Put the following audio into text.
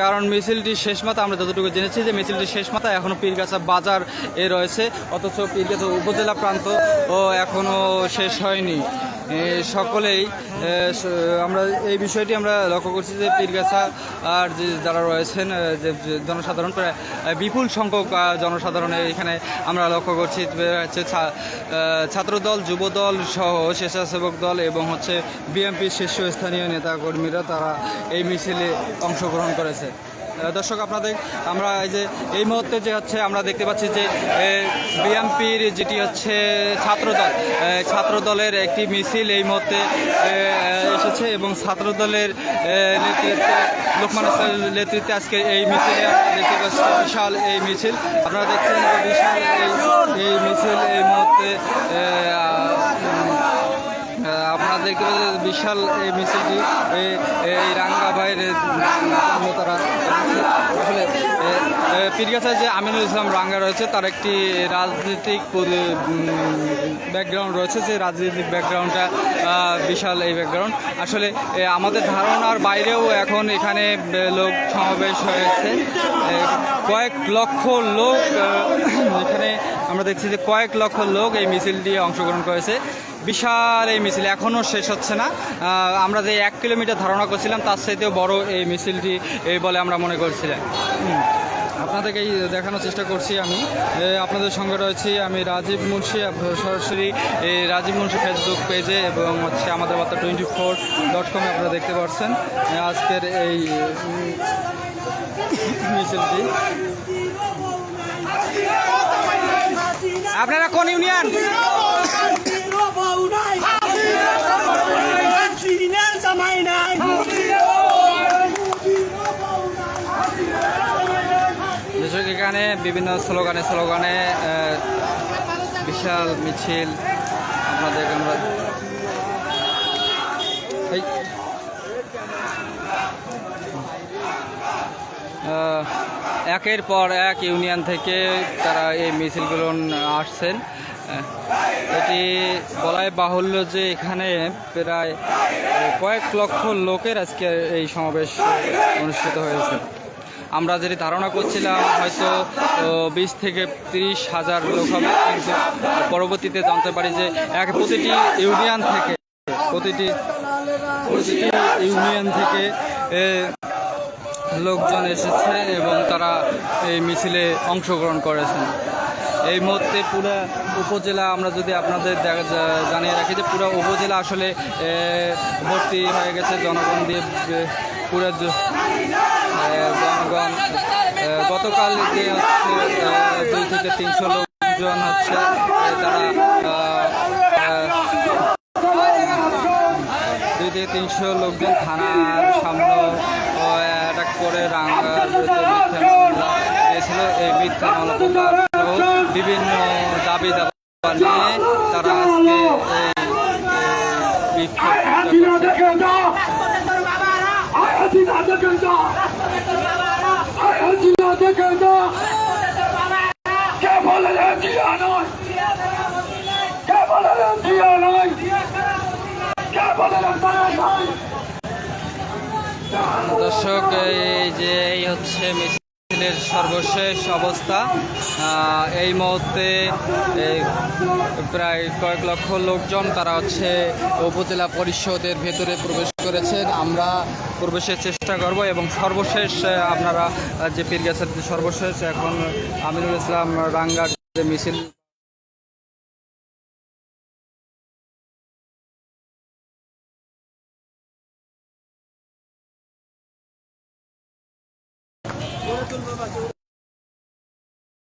কারণ মিছিলটি শেষ মাথা আমরা যতটুকু জেনেছি যে মিছিলটি শেষ মাথা এখনও পীরগাছা বাজার রয়েছে, অথচ পীরগাছা উপজেলা প্রান্ত ও এখনও শেষ হয়নি। সকলেই আমরা এই বিষয়টি আমরা লক্ষ্য করছি যে পীরগাছা আর যে যারা রয়েছেন যে জনসাধারণ প্রায় বিপুল সংখ্যক জনসাধারণ এখানে আমরা লক্ষ্য করছি। হচ্ছে ছাত্রদল, যুবদল সহ স্বেচ্ছাসেবক দল এবং হচ্ছে বিএনপির শীর্ষস্থানীয় নেতাকর্মীরা তারা এই মিছিলে অংশগ্রহণ করেছে। দর্শক আপনাদের আমরা এই মুহূর্তে যে হচ্ছে আমরা দেখতে পাচ্ছি যে বিএনপির যেটি হচ্ছে ছাত্রদলের একটি মিছিল এই মুহূর্তে এসেছে এবং ছাত্রদলের নেতৃত্বে লোকমান ইসলামের নেতৃত্বে আজকে এই মিছিলে আমরা দেখতে পাচ্ছি বিশাল এই মিছিল। আপনারা দেখছেন বিশাল এই মিছিল এই মুহূর্তে আপনারা দেখতে পাচ্ছেন বিশাল এই মিছিলটি এই রাঙ্গাভাইয়ের তারা আসলে পীরগাছায় যে আমিনুল ইসলাম রাঙ্গা রয়েছে তার একটি রাজনৈতিক ব্যাকগ্রাউন্ড রয়েছে, যে রাজনৈতিক ব্যাকগ্রাউন্ডটা বিশাল এই ব্যাকগ্রাউন্ড। আসলে আমাদের ধারণার বাইরেও এখন এখানে লোক সমাবেশ হয়েছে, কয়েক লক্ষ লোক এখানে আমরা দেখছি যে কয়েক লক্ষ লোক এই মিছিলটি অংশগ্রহণ করেছে। বিশাল এই মিছিল এখনও শেষ হচ্ছে না। আমরা যে 1 কিলোমিটার ধারণা করছিলাম তার চাইতেও বড় এই মিছিলটি বলে আমরা মনে করছিলাম। আপনাদেরকে দেখানোর চেষ্টা করছি আমি আপনাদের সঙ্গে রয়েছি আমি রাজীব মুন্সি। সরাসরি এই রাজীব মুন্সি ফেসবুক পেজে এবং হচ্ছে আমাদের বার্তা 24.com আপনারা দেখতে পাচ্ছেন আজকের এই মিছিলটি। আপনারা কোন ইউনিয়ন? এখানে বিভিন্ন স্লোগানে বিশাল মিছিল আপনাদের আমরা একের পর এক ইউনিয়ন থেকে তারা এই মিছিলগুলো আসছেন। এটি বলাই বাহুল্য যে এখানে প্রায় কয়েক লক্ষ লোকের আজকে এই সমাবেশ অনুষ্ঠিত হয়েছে। আমরা যেটি ধারণা করছিলাম হয়তো 20 থেকে 30 হাজার লোক হবে, কিন্তু পরবর্তীতে জানতে পারি যে প্রতিটি ইউনিয়ন থেকে লোকজন এসেছে এবং তারা এই মিছিলে অংশগ্রহণ করেছেন। এই মুহূর্তে পুরো উপজেলা আমরা যদি আপনাদের জানিয়ে রাখি যে পুরো উপজেলা আসলে ভর্তি হয়ে গেছে জনগণ দিয়ে। পুরো জনগণ গতকাল যে হচ্ছে 2 থেকে 300 লোকজন হচ্ছে তারা 2 থেকে 300 লোকজন থানার সামনে অ্যাটাক করে রাঙ্গার বিরুদ্ধে মিথ্যা মামলা দিয়েছিল। এই মিথ্যা মামলা বিভিন্ন দাবি দাবা নিয়ে তারা আজকে এই দর্শক এই হচ্ছে মিছিলের সর্বশেষ অবস্থা। এই মুহূর্তে প্রায় কয়েক লক্ষ লোকজন তারা হচ্ছে উপজেলা পরিষদের ভেতরে প্রবেশ করেছেন। আমরা প্রবেশের চেষ্টা করব এবং সর্বশেষ আপনারা যে পীরগাছার সর্বশেষ এখন আমিনুল ইসলাম রাঙ্গার যে মিছিল